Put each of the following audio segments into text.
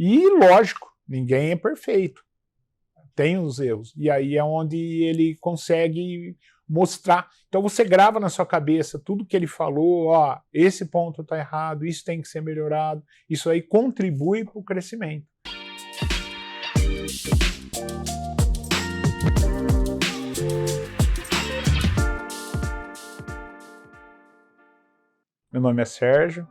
E, lógico, ninguém é perfeito, tem os erros. E aí é onde ele consegue mostrar. Então você grava na sua cabeça tudo que ele falou, ó, esse ponto está errado, isso tem que ser melhorado, isso aí contribui para o crescimento. Meu nome é Sérgio,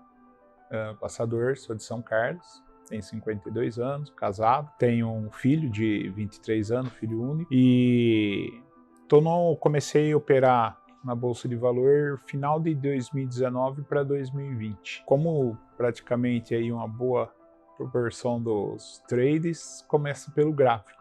passador, sou de São Carlos, tenho 52 anos, casado, tenho um filho de 23 anos, filho único, e comecei a operar na Bolsa de Valor final de 2019 para 2020. Como praticamente aí uma boa proporção dos trades começa pelo gráfico.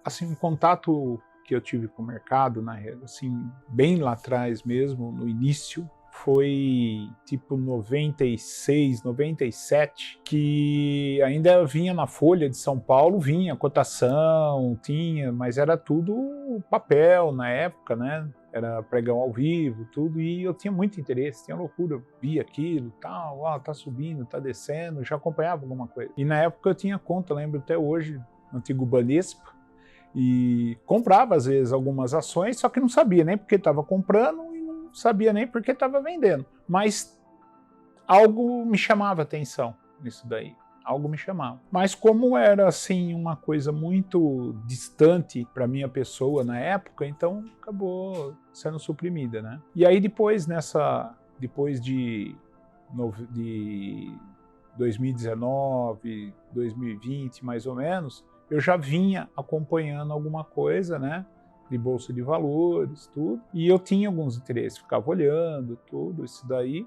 Assim, um contato que eu tive com o mercado, assim, bem lá atrás mesmo, no início, foi tipo 96, 97, que ainda vinha na Folha de São Paulo, vinha cotação, tinha, mas era tudo papel na época, né? Era pregão ao vivo, tudo, e eu tinha muito interesse, tinha loucura, eu via aquilo, tal, ó, tá subindo, tá descendo, já acompanhava alguma coisa. E na época eu tinha conta, lembro até hoje, no antigo Banespa, e comprava às vezes algumas ações, só que não sabia nem porque estava comprando e não sabia nem porque estava vendendo. Mas algo me chamava atenção nisso daí, algo me chamava. Mas como era assim uma coisa muito distante para minha pessoa na época, então acabou sendo suprimida, né? E aí depois de 2019, 2020 mais ou menos, eu já vinha acompanhando alguma coisa, né, de bolsa de valores, tudo, e eu tinha alguns interesses, ficava olhando tudo isso daí,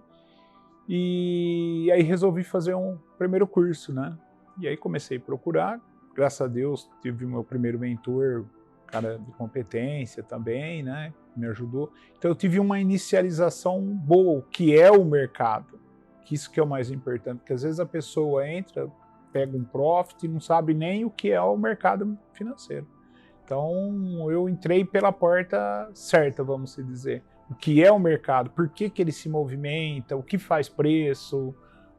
e aí resolvi fazer um primeiro curso, né, e aí comecei a procurar, graças a Deus tive meu primeiro mentor, cara de competência também, né, me ajudou, então eu tive uma inicialização boa, que é o mercado, que isso que é o mais importante, porque às vezes a pessoa entra, pega um profit e não sabe nem o que é o mercado financeiro. Então eu entrei pela porta certa, vamos dizer. O que é o mercado, por que ele se movimenta, o que faz preço.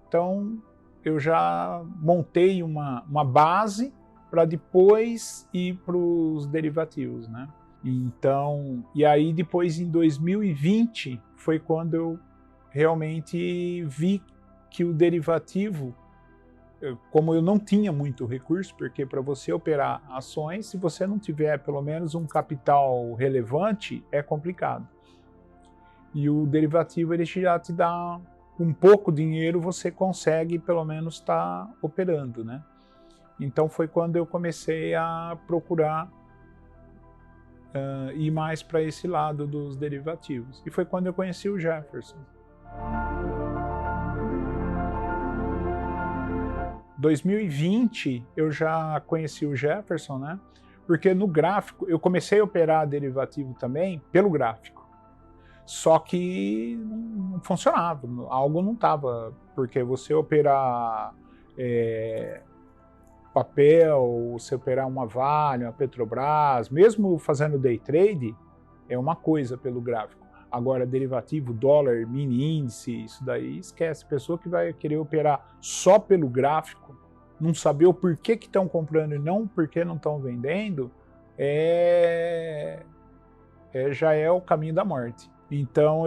Então eu já montei uma base para depois ir para os derivativos, né? Então, e aí depois em 2020 foi quando eu realmente vi que o derivativo, como eu não tinha muito recurso, porque para você operar ações, se você não tiver pelo menos um capital relevante, é complicado. E o derivativo ele já te dá um pouco dinheiro, você consegue pelo menos estar operando, né? Então foi quando eu comecei a procurar ir mais para esse lado dos derivativos. E foi quando eu conheci o Jefferson. 2020 eu já conheci o Jefferson, né? Porque no gráfico, eu comecei a operar derivativo também pelo gráfico. Só que não funcionava, algo não estava, porque você operar papel, você operar uma Vale, uma Petrobras, mesmo fazendo day trade, é uma coisa pelo gráfico. Agora, derivativo, dólar, mini índice, isso daí esquece. Pessoa que vai querer operar só pelo gráfico, não saber o porquê que estão comprando e não porquê não estão vendendo, já é o caminho da morte. Então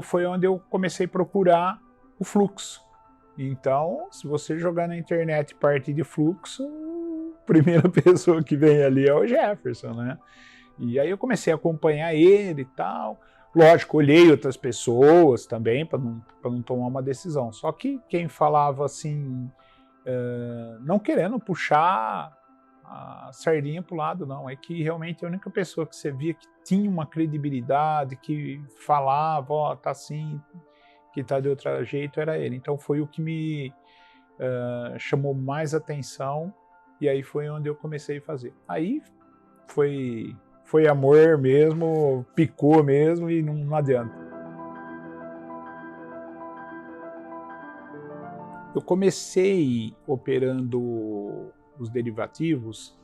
foi onde eu comecei a procurar o fluxo. Então, se você jogar na internet parte de fluxo, a primeira pessoa que vem ali é o Jefferson, né? E aí eu comecei a acompanhar ele e tal. Lógico, olhei outras pessoas também para não tomar uma decisão. Só que quem falava assim, não querendo puxar a sardinha para o lado, não. É que realmente a única pessoa que você via que tinha uma credibilidade, que falava, ó, tá assim, que tá de outro jeito, era ele. Então foi o que me chamou mais atenção e aí foi onde eu comecei a fazer. Aí foi amor mesmo, picou mesmo e não adianta. Eu comecei operando os derivativos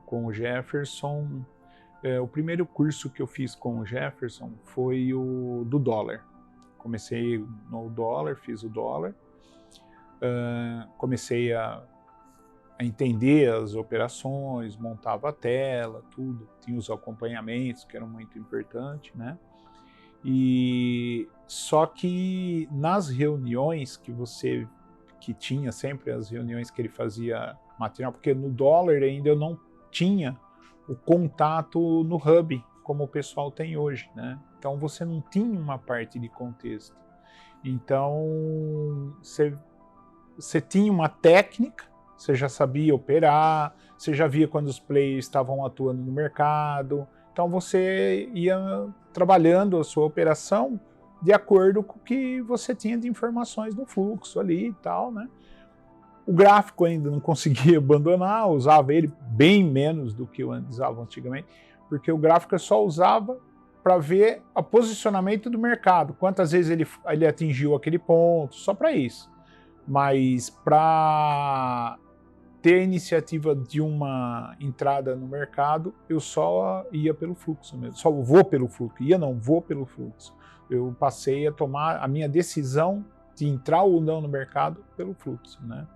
com o Jefferson. O primeiro curso que eu fiz com o Jefferson foi o do dólar. comecei no dólar, fiz o dólar, comecei a entender as operações, montava a tela, tudo, tinha os acompanhamentos que eram muito importantes, né? E só que nas reuniões que tinha sempre as reuniões que ele fazia material, porque no dólar ainda eu não tinha o contato no hub, como o pessoal tem hoje, né? Então você não tinha uma parte de contexto. Então você tinha uma técnica, você já sabia operar, você já via quando os players estavam atuando no mercado. Então você ia trabalhando a sua operação de acordo com o que você tinha de informações no fluxo ali e tal, né? O gráfico ainda não conseguia abandonar, usava ele bem menos do que eu usava antigamente, porque o gráfico eu só usava para ver o posicionamento do mercado, quantas vezes ele atingiu aquele ponto, só para isso. Mas para ter a iniciativa de uma entrada no mercado, eu só ia pelo fluxo mesmo, só vou pelo fluxo, vou pelo fluxo. Eu passei a tomar a minha decisão de entrar ou não no mercado pelo fluxo, né?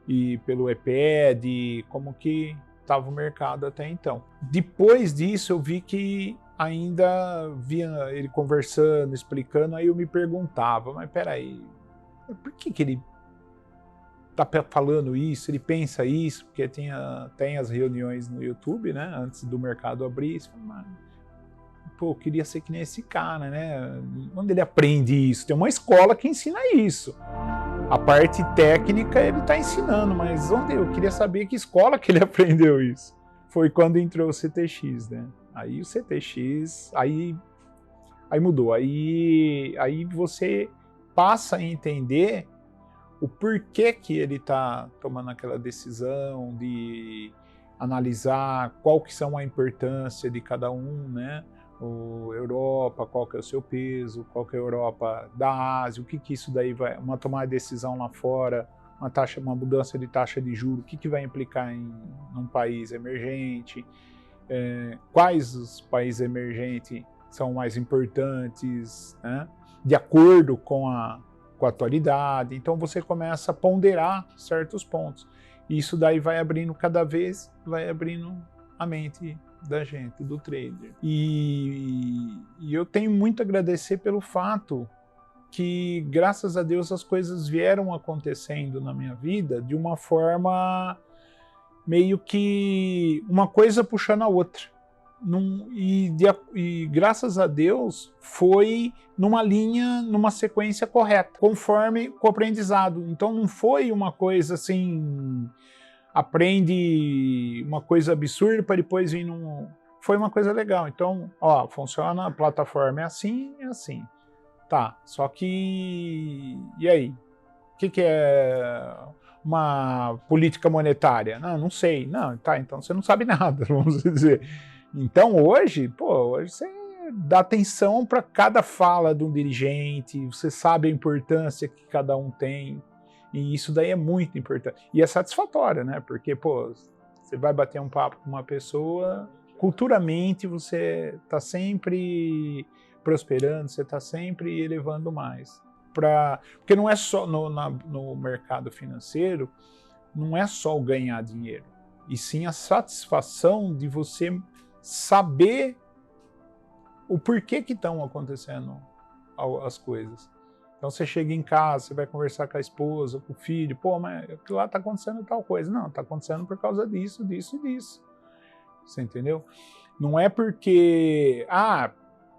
E pelo EPE, de como que estava o mercado até então. Depois disso eu vi que ainda via ele conversando, explicando, aí eu me perguntava, mas peraí, por que ele tá falando isso, ele pensa isso, porque tem as reuniões no YouTube, né, antes do mercado abrir, você fala, mas, pô, eu queria ser que nem esse cara, né, onde ele aprende isso? Tem uma escola que ensina isso. A parte técnica ele está ensinando, mas onde eu queria saber que escola que ele aprendeu isso. Foi quando entrou o CTX, né? Aí o CTX, aí mudou. Aí você passa a entender o porquê que ele está tomando aquela decisão de analisar qual que são a importância de cada um, né? Europa, qual que é o seu peso, qual que é a Europa da Ásia, o que isso daí vai, uma tomada de decisão lá fora, uma mudança de taxa de juros, o que vai implicar em um país emergente, quais os países emergentes são mais importantes, né, de acordo com a atualidade. Então você começa a ponderar certos pontos. E isso daí vai abrindo cada vez, vai abrindo a mente da gente, do trader. E eu tenho muito a agradecer pelo fato que, graças a Deus, as coisas vieram acontecendo na minha vida de uma forma meio que uma coisa puxando a outra. E graças a Deus foi numa linha, numa sequência correta, conforme o aprendizado. Então não foi uma coisa assim, aprende uma coisa absurda para depois vir num... Foi uma coisa legal. Então, ó, funciona, a plataforma é assim. Tá, só que... E aí? O que é uma política monetária? Não sei. Não, tá, então você não sabe nada, vamos dizer. Então hoje você dá atenção para cada fala de um dirigente, você sabe a importância que cada um tem, e isso daí é muito importante. E é satisfatório, né? Porque, você vai bater um papo com uma pessoa, culturalmente você está sempre prosperando, você está sempre elevando mais. Porque não é só no mercado financeiro, não é só o ganhar dinheiro, e sim a satisfação de você saber o porquê que estão acontecendo as coisas. Então você chega em casa, você vai conversar com a esposa, com o filho, mas lá está acontecendo tal coisa. Não, está acontecendo por causa disso, disso e disso. Você entendeu? Não é porque,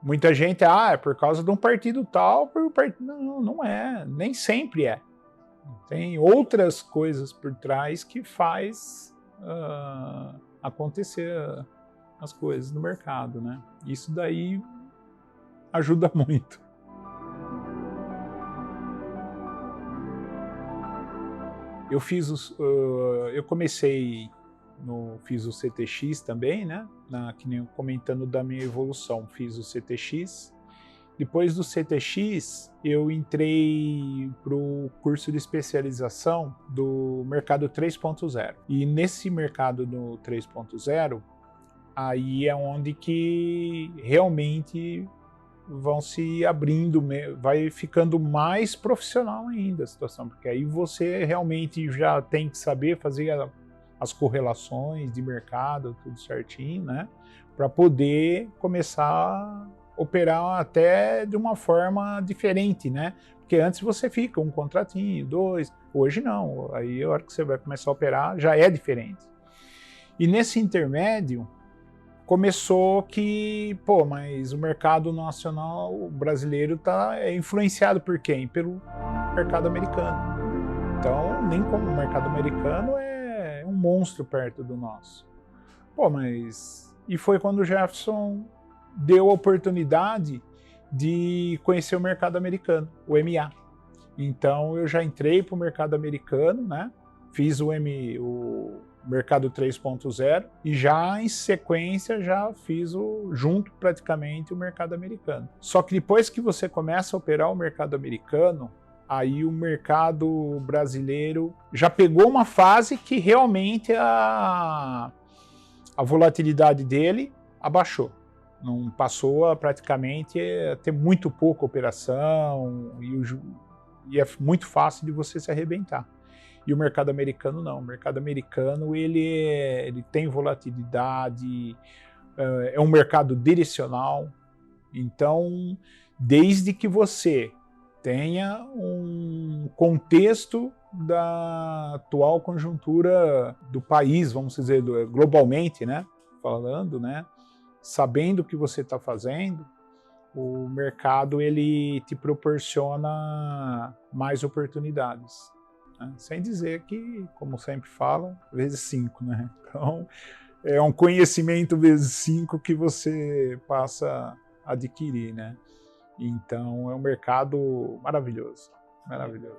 muita gente, é por causa de um partido tal, não é, nem sempre é. Tem outras coisas por trás que faz acontecer as coisas no mercado, né? Isso daí ajuda muito. Eu comecei, fiz o CTX também, né? Que nem comentando da minha evolução, fiz o CTX. Depois do CTX, eu entrei para o curso de especialização do mercado 3.0. E nesse mercado do 3.0, aí é onde que realmente vão se abrindo, vai ficando mais profissional ainda a situação, porque aí você realmente já tem que saber fazer as correlações de mercado, tudo certinho, né? Para poder começar a operar até de uma forma diferente, né? Porque antes você fica um contratinho, 2, hoje não, aí a hora que você vai começar a operar já é diferente. E nesse intermédio, começou que, pô, mas o mercado nacional brasileiro é influenciado por quem? Pelo mercado americano. Então, nem como o mercado americano é um monstro perto do nosso. Pô, mas... E foi quando o Jefferson deu a oportunidade de conhecer o mercado americano, o MA. Então, eu já entrei para o mercado americano, né? Fiz o mercado 3.0 e já em sequência já fiz junto praticamente o mercado americano. Só que depois que você começa a operar o mercado americano, aí o mercado brasileiro já pegou uma fase que realmente a volatilidade dele abaixou. Não passou a praticamente a ter muito pouca operação e é muito fácil de você se arrebentar. E o mercado americano não. O mercado americano ele tem volatilidade, é um mercado direcional. Então, desde que você tenha um contexto da atual conjuntura do país, vamos dizer, globalmente, né? Falando, né? Sabendo o que você está fazendo, o mercado ele te proporciona mais oportunidades. Sem dizer que, como sempre fala, vezes 5, né? Então, é um conhecimento vezes 5 que você passa a adquirir, né? Então, é um mercado maravilhoso, maravilhoso.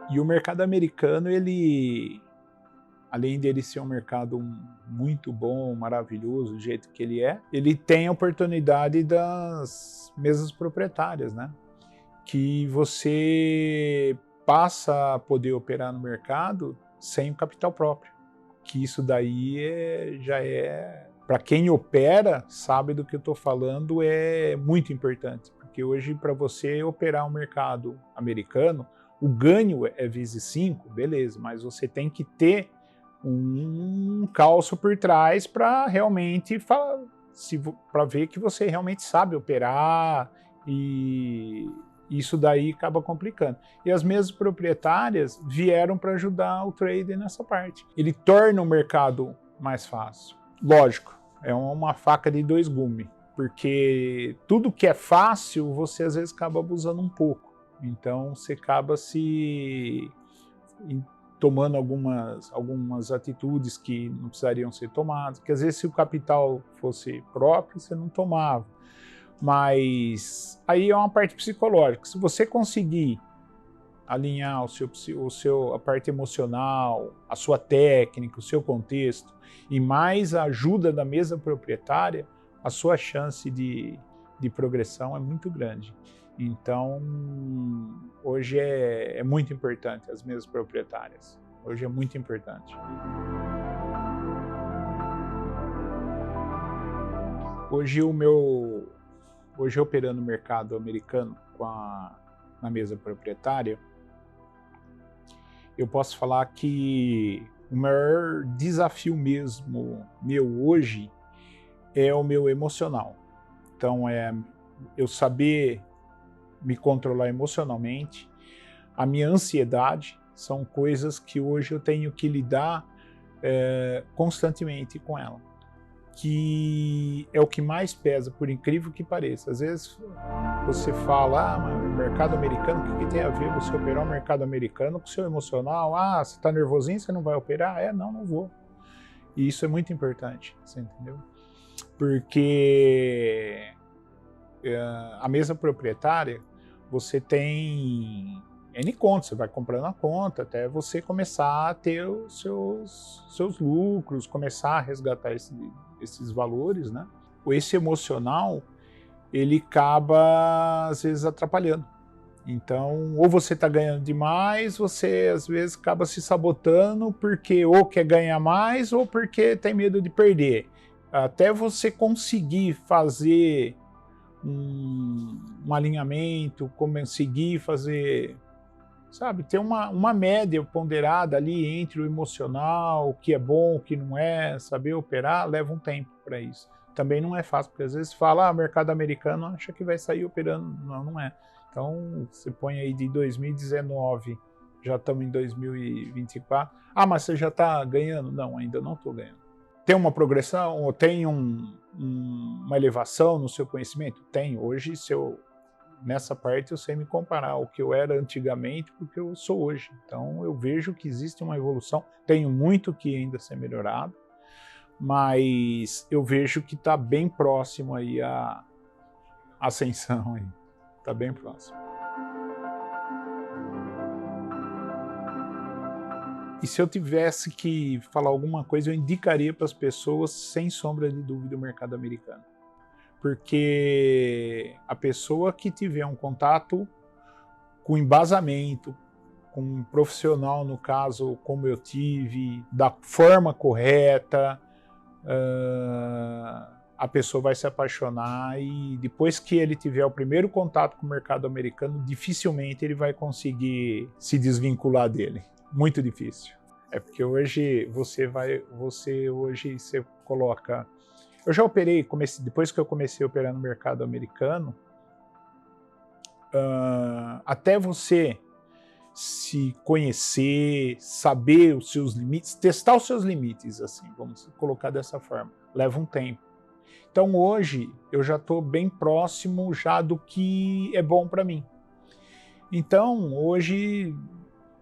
E o mercado americano, ele, além dele ser um mercado muito bom, maravilhoso, do jeito que ele tem a oportunidade das mesas proprietárias, né? Que você passa a poder operar no mercado sem o capital próprio. Que isso daí já é... Para quem opera, sabe do que eu estou falando, é muito importante. Porque hoje, para você operar um mercado americano, o ganho é vezes 5, beleza, mas você tem que ter um calço por trás para realmente para ver que você realmente sabe operar, e isso daí acaba complicando. E as mesas proprietárias vieram para ajudar o trader nessa parte. Ele torna o mercado mais fácil. Lógico, é uma faca de 2 gumes, porque tudo que é fácil você às vezes acaba abusando um pouco. Então você acaba tomando algumas atitudes que não precisariam ser tomadas, porque às vezes se o capital fosse próprio, você não tomava. Mas aí é uma parte psicológica. Se você conseguir alinhar a parte emocional, a sua técnica, o seu contexto, e mais a ajuda da mesa proprietária, a sua chance de progressão é muito grande. Então, hoje é muito importante as mesas proprietárias. Hoje é muito importante. Hoje operando no mercado americano na mesa proprietária, eu posso falar que o maior desafio mesmo meu hoje é o meu emocional. Então, eu saber me controlar emocionalmente, a minha ansiedade, são coisas que hoje eu tenho que lidar constantemente com ela, que é o que mais pesa, por incrível que pareça. Às vezes você fala, mas o mercado americano, o que tem a ver você operar o mercado americano com o seu emocional? Você está nervosinho, você não vai operar? Não vou. E isso é muito importante, você entendeu? Porque a mesa proprietária, você tem N contas, você vai comprando a conta até você começar a ter os seus lucros, começar a resgatar esses valores, né? Esse emocional, ele acaba, às vezes, atrapalhando. Então, ou você está ganhando demais, você, às vezes, acaba se sabotando porque ou quer ganhar mais ou porque tem medo de perder. até você conseguir fazer um alinhamento, conseguir fazer, sabe, ter uma média ponderada ali entre o emocional, o que é bom, o que não é, saber operar, leva um tempo para isso. Também não é fácil, porque às vezes fala, mercado americano acha que vai sair operando, não, não é. Então, você põe aí de 2019, já estamos em 2024, mas você já está ganhando? Não, ainda não estou ganhando. Tem uma progressão, ou tem uma elevação no seu conhecimento? Tem. Hoje, nessa parte, eu sei me comparar ao que eu era antigamente porque eu sou hoje. Então, eu vejo que existe uma evolução. Tenho muito que ainda ser melhorado, mas eu vejo que está bem próximo aí a ascensão. Está bem próximo. E se eu tivesse que falar alguma coisa, eu indicaria para as pessoas, sem sombra de dúvida, o mercado americano. Porque a pessoa que tiver um contato com embasamento, com um profissional, no caso, como eu tive, da forma correta, a pessoa vai se apaixonar e depois que ele tiver o primeiro contato com o mercado americano, dificilmente ele vai conseguir se desvincular dele. Muito difícil. É porque hoje você coloca... Eu já operei, depois que eu comecei a operar no mercado americano, até você se conhecer, saber os seus limites, testar os seus limites, assim, vamos colocar dessa forma, leva um tempo. Então hoje eu já estou bem próximo já do que é bom para mim. Então hoje,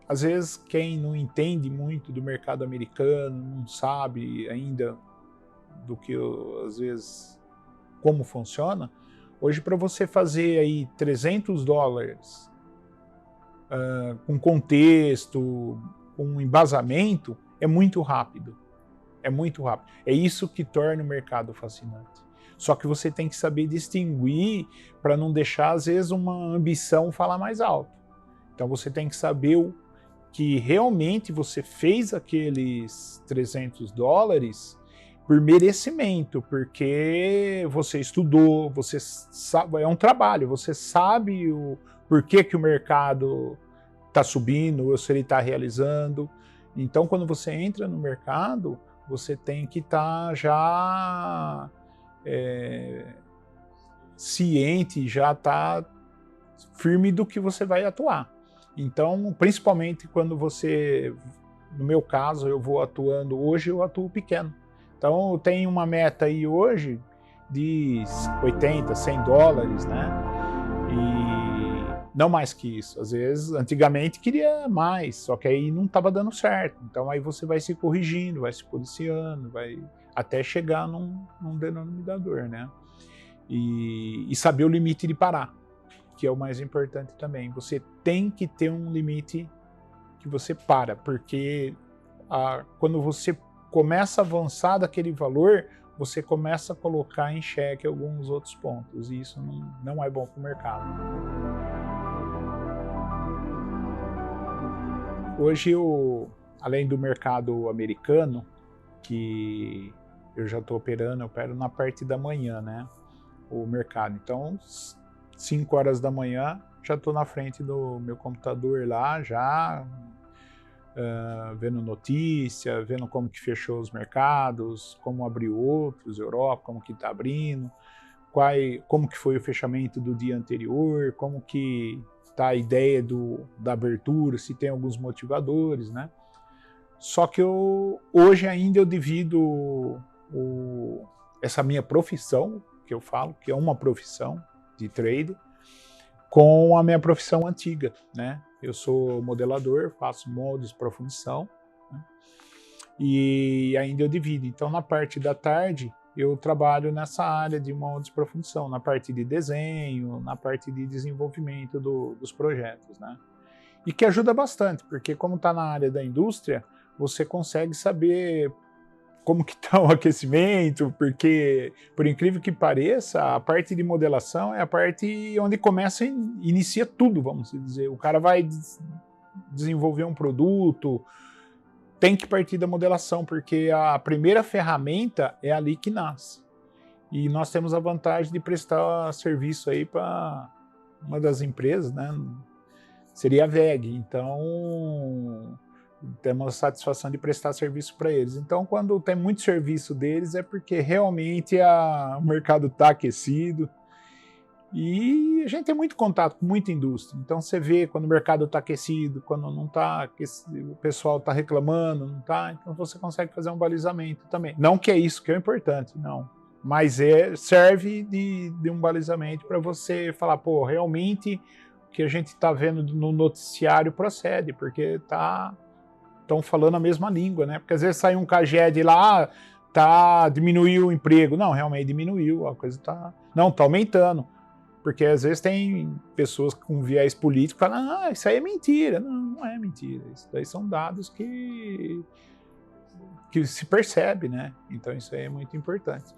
às vezes quem não entende muito do mercado americano, não sabe ainda do que às vezes como funciona, hoje para você fazer aí $300 com contexto, com embasamento, é muito rápido. É muito rápido. É isso que torna o mercado fascinante. Só que você tem que saber distinguir para não deixar, às vezes, uma ambição falar mais alto. Então você tem que saber que realmente você fez aqueles $300 por merecimento, porque você estudou, você sabe, é um trabalho, você sabe o porquê que o mercado está subindo, ou se ele está realizando. Então, quando você entra no mercado, você tem que estar já ciente, já estar firme do que você vai atuar. Então, principalmente quando você, no meu caso, eu vou atuando, hoje eu atuo pequeno. Então, eu tenho uma meta aí hoje de $80, $100, né? E não mais que isso. Às vezes, antigamente queria mais, só que aí não estava dando certo. Então, aí você vai se corrigindo, vai se policiando, vai até chegar num denominador, né? E saber o limite de parar, que é o mais importante também. Você tem que ter um limite que você para, porque quando você começa a avançar daquele valor, você começa a colocar em xeque alguns outros pontos, e isso não é bom para o mercado. Hoje, além do mercado americano, que eu já estou operando, eu opero na parte da manhã, né? O mercado. Então, 5 horas da manhã, já estou na frente do meu computador lá, já vendo notícia, vendo como que fechou os mercados, como abriu outros, Europa, como que está abrindo, como que foi o fechamento do dia anterior, como que está a ideia da abertura, se tem alguns motivadores, né? Só que hoje ainda eu divido essa minha profissão, que eu falo, que é uma profissão de trader, com a minha profissão antiga, né? Eu sou modelador, faço moldes para fundição, né? E ainda eu divido. Então, na parte da tarde, eu trabalho nessa área de moldes para fundição, na parte de desenho, na parte de desenvolvimento dos projetos, né? E que ajuda bastante, porque como está na área da indústria, você consegue saber como que está o aquecimento, porque, por incrível que pareça, a parte de modelação é a parte onde inicia tudo, vamos dizer. O cara vai desenvolver um produto, tem que partir da modelação, porque a primeira ferramenta é ali que nasce. E nós temos a vantagem de prestar serviço aí para uma das empresas, né? Seria a VEG. Então, temos a satisfação de prestar serviço para eles. Então, quando tem muito serviço deles, é porque realmente o mercado está aquecido. E a gente tem muito contato com muita indústria. Então, você vê quando o mercado está aquecido, quando não está, o pessoal está reclamando, não está. Então, você consegue fazer um balizamento também. Não que é isso que é importante, não. Mas serve de um balizamento para você falar, pô, realmente o que a gente está vendo no noticiário procede, porque estão falando a mesma língua, né? Porque às vezes sai um CAGED lá, diminuiu o emprego. Não, realmente diminuiu, a coisa não, está aumentando. Porque às vezes tem pessoas com viés político que falam, isso aí é mentira. Não, não é mentira. Isso daí são dados que se percebe, né? Então isso aí é muito importante.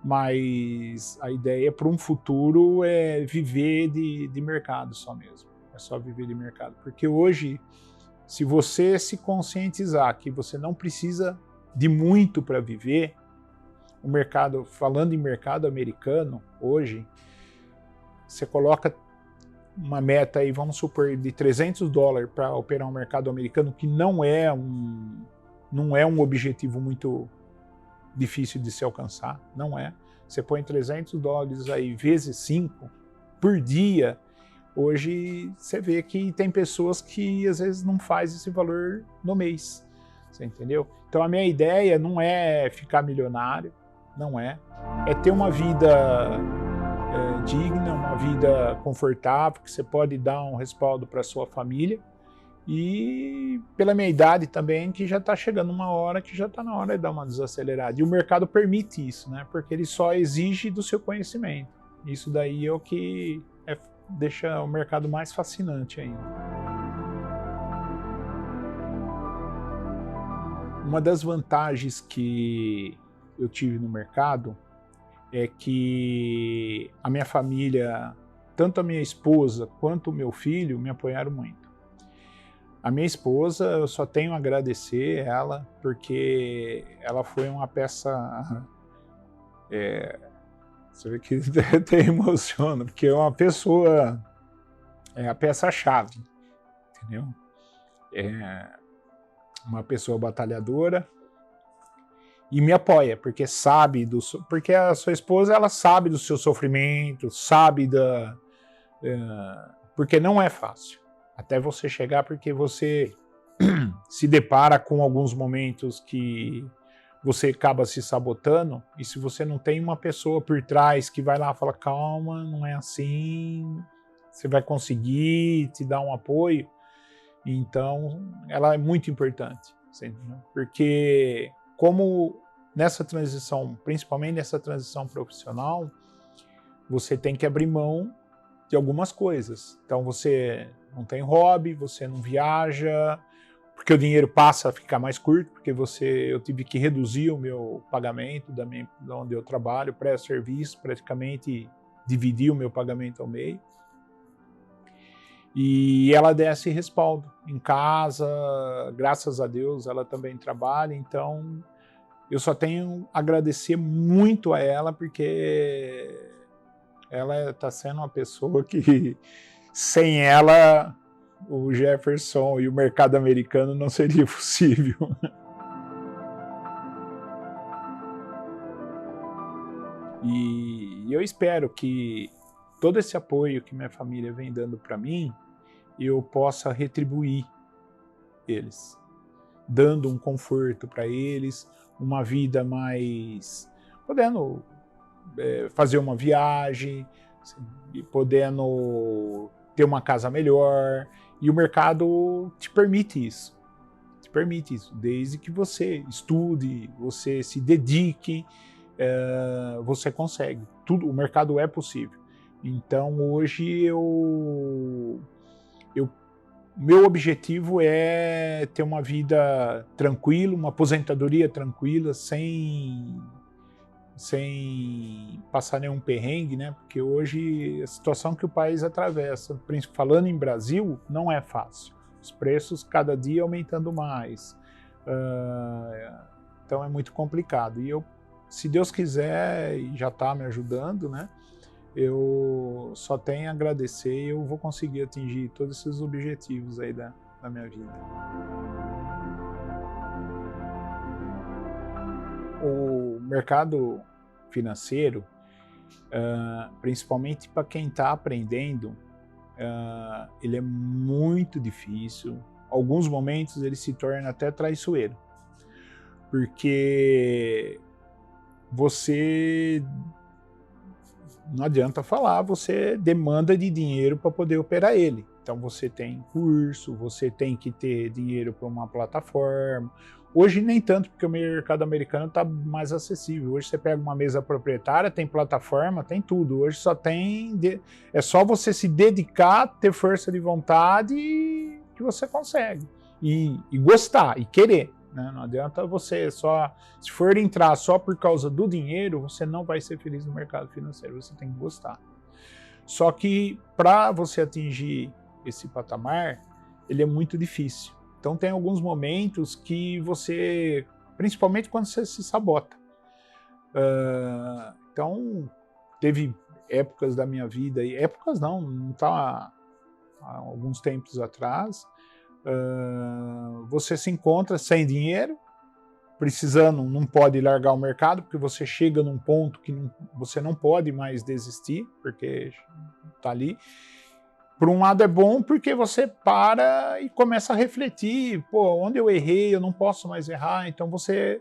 Mas a ideia para um futuro é viver de mercado só mesmo. É só viver de mercado. Porque hoje, se você se conscientizar que você não precisa de muito para viver, o mercado, falando em mercado americano, hoje, você coloca uma meta aí, vamos supor, de $300 para operar um mercado americano, que não é um objetivo muito difícil de se alcançar, não é. Você põe $300 aí vezes 5 por dia, hoje você vê que tem pessoas que às vezes não faz esse valor no mês, você entendeu? Então a minha ideia não é ficar milionário, não é ter uma vida digna, uma vida confortável, que você pode dar um respaldo para sua família. E pela minha idade também, que já está chegando uma hora que já está na hora de dar uma desacelerada. E o mercado permite isso, né? Porque ele só exige do seu conhecimento. Isso daí é o que deixa o mercado mais fascinante ainda. Uma das vantagens que eu tive no mercado é que a minha família, tanto a minha esposa quanto o meu filho, me apoiaram muito. A minha esposa, eu só tenho a agradecer ela, porque ela foi uma peça... você vê que até emociona, porque é uma pessoa... É a peça-chave, entendeu? É uma pessoa batalhadora e me apoia, porque sabe porque a sua esposa, ela sabe do seu sofrimento, sabe porque não é fácil. Até você chegar, porque você se depara com alguns momentos que você acaba se sabotando, e se você não tem uma pessoa por trás que vai lá e fala, calma, não é assim, você vai conseguir, te dar um apoio, então ela é muito importante, porque como nessa transição, principalmente nessa transição profissional, você tem que abrir mão de algumas coisas. Então você não tem hobby, você não viaja, porque o dinheiro passa a ficar mais curto, porque eu tive que reduzir o meu pagamento de onde eu trabalho, pré-serviço, praticamente dividir o meu pagamento ao meio. E ela dá esse respaldo em casa, graças a Deus ela também trabalha, então eu só tenho a agradecer muito a ela, porque ela está sendo uma pessoa que, sem ela, o Jefferson e o mercado americano não seria possível. E eu espero que todo esse apoio que minha família vem dando para mim, eu possa retribuir eles, dando um conforto para eles, uma vida mais... podendo fazer uma viagem, podendo ter uma casa melhor, e o mercado te permite isso, desde que você estude, você se dedique, você consegue, tudo, o mercado é possível. Então hoje meu objetivo é ter uma vida tranquila, uma aposentadoria tranquila, sem passar nenhum perrengue, né? Porque hoje a situação que o país atravessa, falando em Brasil, não é fácil. Os preços cada dia aumentando mais, Então é muito complicado. E eu, se Deus quiser, e já está me ajudando, né? Eu só tenho a agradecer e eu vou conseguir atingir todos esses objetivos aí da minha vida. O mercado financeiro, principalmente para quem está aprendendo, ele é muito difícil. Alguns momentos ele se torna até traiçoeiro, porque você, não adianta falar, você demanda de dinheiro para poder operar ele. Então você tem curso, você tem que ter dinheiro para uma plataforma. Hoje nem tanto, porque o mercado americano está mais acessível. Hoje você pega uma mesa proprietária, tem plataforma, tem tudo. Hoje só tem... É só você se dedicar, ter força de vontade que você consegue. E gostar, e querer. Né? Não adianta você só... Se for entrar só por causa do dinheiro, você não vai ser feliz no mercado financeiro. Você tem que gostar. Só que para você atingir esse patamar, ele é muito difícil. Então tem alguns momentos que você, principalmente quando você se sabota. Então teve épocas da minha vida, e épocas não está há alguns tempos atrás, você se encontra sem dinheiro, precisando, não pode largar o mercado, porque você chega num ponto que você não pode mais desistir, porque está ali. Por um lado é bom porque você para e começa a refletir, pô, onde eu errei, eu não posso mais errar, então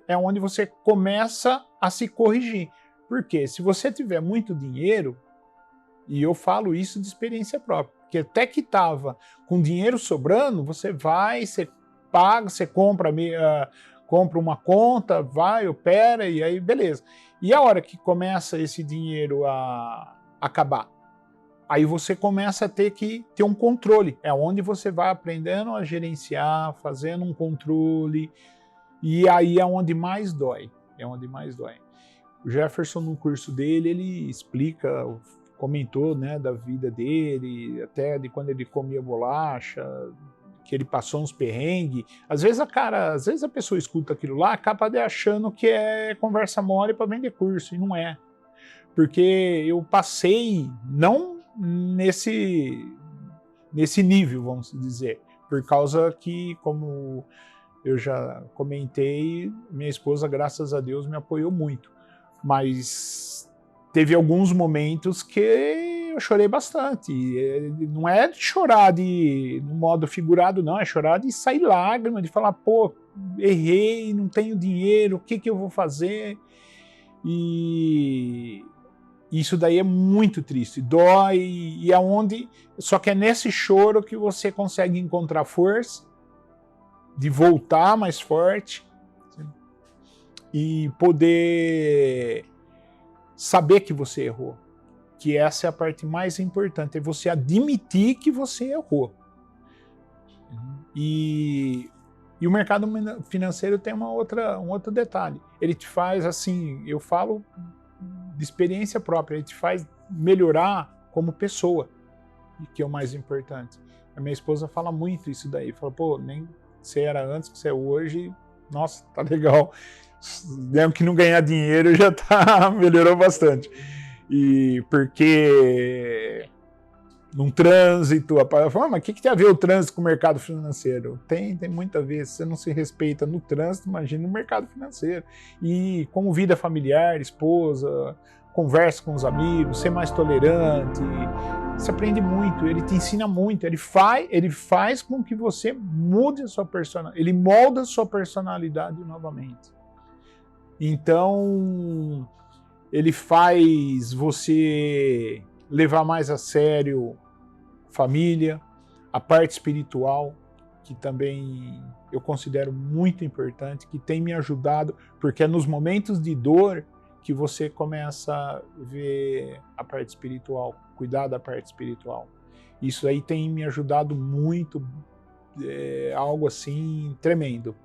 é onde você começa a se corrigir. Porque se você tiver muito dinheiro, e eu falo isso de experiência própria, porque até que estava com dinheiro sobrando, você vai, você paga, você compra uma conta, vai, opera, e aí beleza. E a hora que começa esse dinheiro a acabar, aí você começa a ter que ter um controle. É onde você vai aprendendo a gerenciar, fazendo um controle, e aí é onde mais dói. É onde mais dói. O Jefferson, no curso dele, ele explica, comentou, né, da vida dele, até de quando ele comia bolacha, que ele passou uns perrengues. Às vezes a pessoa escuta aquilo lá, acaba achando que é conversa mole para vender curso, e não é. Porque eu passei, não nesse nível, vamos dizer, por causa que, como eu já comentei, minha esposa, graças a Deus, me apoiou muito, mas teve alguns momentos que eu chorei bastante. Não é de chorar no modo figurado, não, é chorar de sair lágrima, de falar, pô, errei, não tenho dinheiro, o que eu vou fazer? E isso daí é muito triste, dói, e é onde... Só que é nesse choro que você consegue encontrar força de voltar mais forte e poder saber que você errou. Que essa é a parte mais importante, é você admitir que você errou. E o mercado financeiro tem um outro detalhe. Ele te faz assim, eu falo de experiência própria, ele te faz melhorar como pessoa, que é o mais importante. A minha esposa fala muito isso daí, fala, pô, nem você era antes, que você é hoje, nossa, tá legal. Mesmo que não ganhar dinheiro, já melhorou bastante. E porque num trânsito, mas o que tem a ver o trânsito com o mercado financeiro? Tem muito a ver. Se você não se respeita no trânsito, imagina no mercado financeiro. E como vida familiar, esposa, conversa com os amigos, ser mais tolerante, você aprende muito, ele te ensina muito, ele faz com que você mude a sua personalidade, ele molda a sua personalidade novamente. Então, ele faz você levar mais a sério família, a parte espiritual, que também eu considero muito importante, que tem me ajudado, porque é nos momentos de dor que você começa a ver a parte espiritual, cuidar da parte espiritual. Isso aí tem me ajudado muito, algo assim tremendo.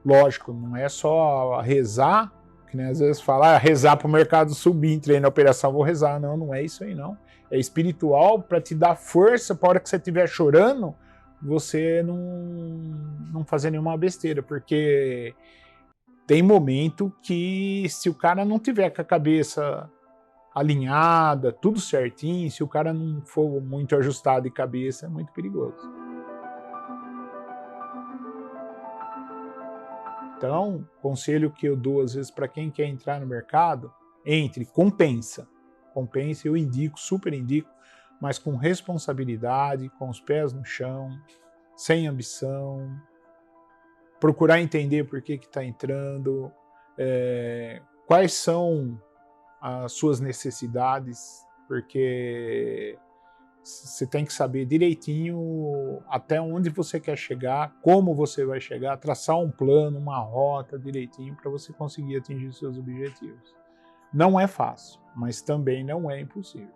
Lógico, não é só rezar, que nem às vezes fala, rezar para o mercado subir, entrei na operação, vou rezar. Não é isso aí não. É espiritual para te dar força para a hora que você estiver chorando, você não fazer nenhuma besteira, porque tem momento que se o cara não tiver com a cabeça alinhada, tudo certinho, se o cara não for muito ajustado de cabeça, é muito perigoso. Então, conselho que eu dou às vezes para quem quer entrar no mercado, entre, compensa. Compensa, eu indico, super indico, mas com responsabilidade, com os pés no chão, sem ambição, procurar entender por que está entrando, quais são as suas necessidades, porque você tem que saber direitinho até onde você quer chegar, como você vai chegar, traçar um plano, uma rota direitinho para você conseguir atingir os seus objetivos. Não é fácil, mas também não é impossível.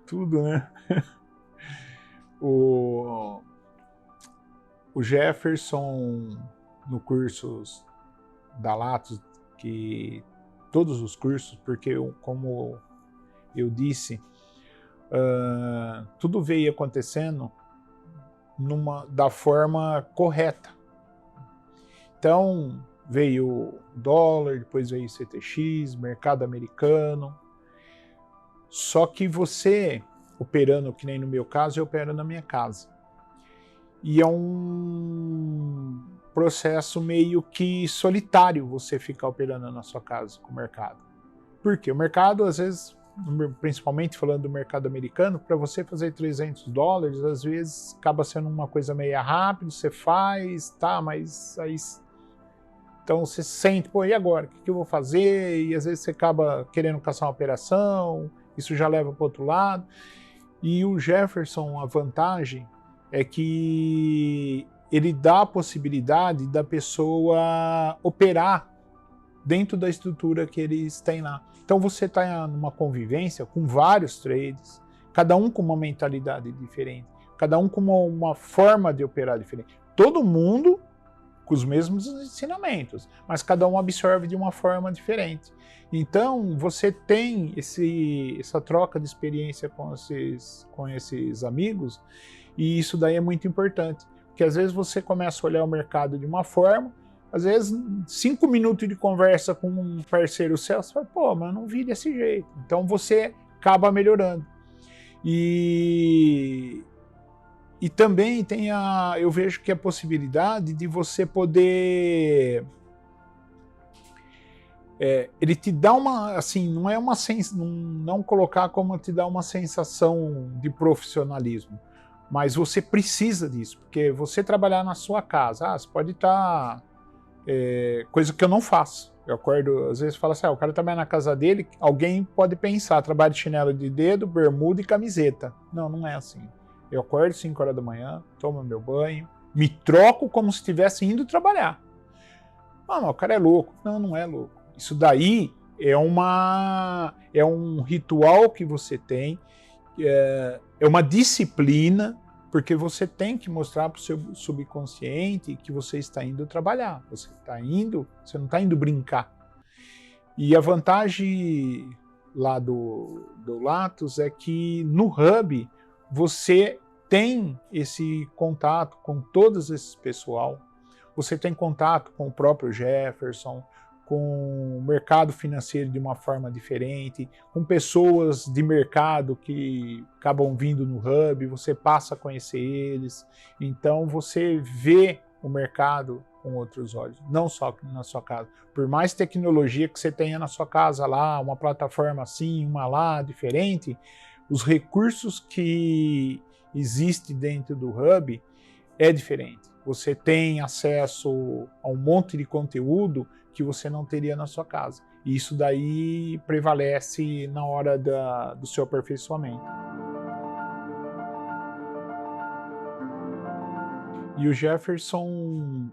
Tudo, né? O Jefferson, no curso da Latos, que todos os cursos, porque como eu disse, tudo veio acontecendo da forma correta. Então, veio o dólar, depois veio o CTX, mercado americano. Só que você, operando, que nem no meu caso, eu opero na minha casa. E é um processo meio que solitário você ficar operando na sua casa com o mercado. Por quê? O mercado, às vezes, principalmente falando do mercado americano, para você fazer $300, às vezes acaba sendo uma coisa meio rápida, você faz, tá, mas aí... Então você sente, pô, e agora? O que eu vou fazer? E às vezes você acaba querendo caçar uma operação, isso já leva para o outro lado. E o Jefferson, a vantagem é que ele dá a possibilidade da pessoa operar dentro da estrutura que eles têm lá. Então você está numa convivência com vários traders, cada um com uma mentalidade diferente, cada um com uma forma de operar diferente. Todo mundo com os mesmos ensinamentos, mas cada um absorve de uma forma diferente. Então, você tem essa troca de experiência com esses amigos, e isso daí é muito importante, porque às vezes você começa a olhar o mercado de uma forma, às vezes 5 minutos de conversa com um parceiro seu, você fala, pô, mas eu não vi desse jeito. Então você acaba melhorando. E também tem eu vejo que a possibilidade de você poder... ele te dá uma, assim, não é uma não colocar como te dá uma sensação de profissionalismo, mas você precisa disso, porque você trabalhar na sua casa, você pode estar... coisa que eu não faço. Eu acordo, às vezes falo assim, o cara trabalha na casa dele, alguém pode pensar, trabalho de chinelo de dedo, bermuda e camiseta. Não, não é assim. Eu acordo 5 horas da manhã, tomo meu banho, me troco como se estivesse indo trabalhar. Mas o cara é louco. Não, não é louco. Isso daí é um ritual que você tem, é uma disciplina, porque você tem que mostrar para o seu subconsciente que você está indo trabalhar. Você não está indo brincar. E a vantagem lá do Latos é que no Hub você tem esse contato com todos esses pessoal, você tem contato com o próprio Jefferson, com o mercado financeiro de uma forma diferente, com pessoas de mercado que acabam vindo no Hub, você passa a conhecer eles, então você vê o mercado com outros olhos, não só na sua casa. Por mais tecnologia que você tenha na sua casa lá, uma plataforma assim, uma lá, diferente, os recursos que existem dentro do Hub é diferente. Você tem acesso a um monte de conteúdo que você não teria na sua casa. E isso daí prevalece na hora do seu aperfeiçoamento. E o Jefferson,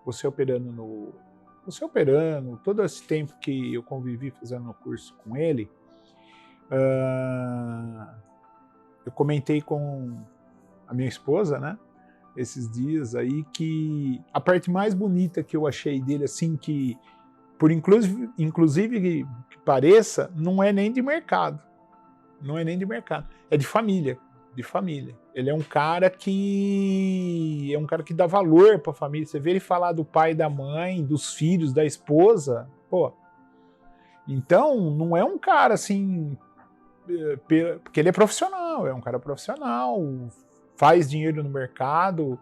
você operando, todo esse tempo que eu convivi fazendo o curso com ele, eu comentei com a minha esposa, né, esses dias aí, que a parte mais bonita que eu achei dele, assim, que por inclusive que pareça, não é nem de mercado. Não é nem de mercado, é de família. De família. Ele é um cara que dá valor para a família. Você vê ele falar do pai, da mãe, dos filhos, da esposa, pô. Então, não é um cara assim, porque ele é profissional, é um cara profissional, faz dinheiro no mercado,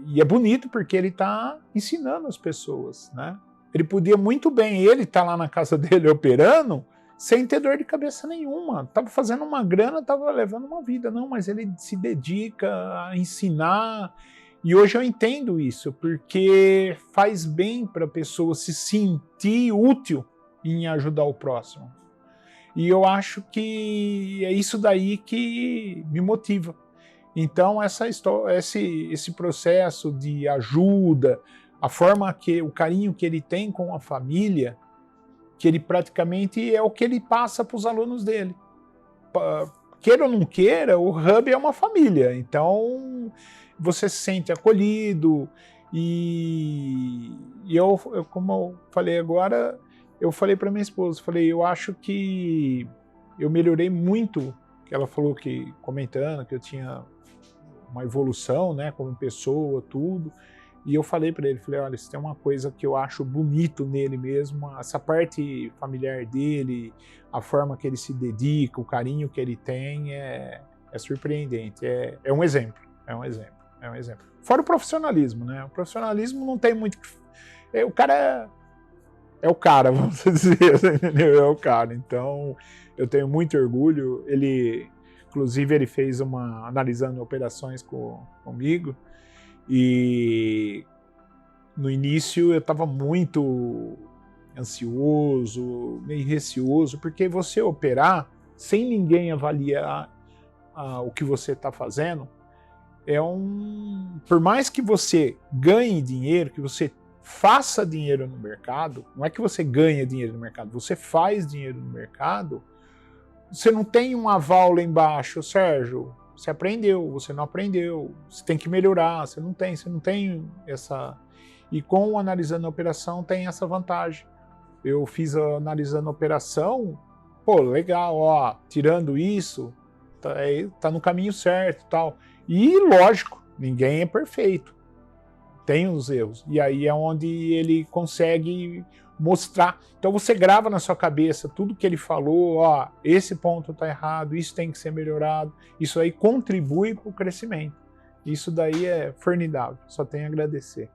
e é bonito porque ele está ensinando as pessoas, né? Ele podia muito bem, ele tá lá na casa dele operando, sem ter dor de cabeça nenhuma, estava fazendo uma grana, estava levando uma vida, não, mas ele se dedica a ensinar, e hoje eu entendo isso, porque faz bem para a pessoa se sentir útil em ajudar o próximo. E eu acho que é isso daí que me motiva. Então esse processo de ajuda, a forma o carinho que ele tem com a família, que ele praticamente é o que ele passa para os alunos dele. Queira ou não queira, o Hub é uma família, então você se sente acolhido, e eu, como eu falei agora, eu falei para minha esposa, eu acho que eu melhorei muito, que ela falou que, comentando, que eu tinha uma evolução, né, como pessoa, tudo, e eu falei para ele, olha, se tem uma coisa que eu acho bonito nele mesmo, essa parte familiar dele, a forma que ele se dedica, o carinho que ele tem, é surpreendente, é um exemplo, é um exemplo. Fora o profissionalismo, né, o profissionalismo não tem muito, o cara é o cara, vamos dizer, entendeu? É o cara, então eu tenho muito orgulho, inclusive ele fez analisando operações comigo, e no início eu estava muito ansioso, meio receoso, porque você operar sem ninguém avaliar o que você está fazendo, por mais que você ganhe dinheiro, que você faça dinheiro no mercado, não é que você ganha dinheiro no mercado, você faz dinheiro no mercado, você não tem um aval lá embaixo, Sérgio, você aprendeu, você não aprendeu, você tem que melhorar, você não tem essa... E com o Analisando a Operação tem essa vantagem. Eu fiz Analisando a Operação, pô, legal, ó, tirando isso, tá no caminho certo e tal. E lógico, ninguém é perfeito, tem os erros, e aí é onde ele consegue mostrar. Então você grava na sua cabeça tudo que ele falou, ó, esse ponto tá errado, isso tem que ser melhorado, isso aí contribui para o crescimento. Isso daí é formidável, só tenho a agradecer.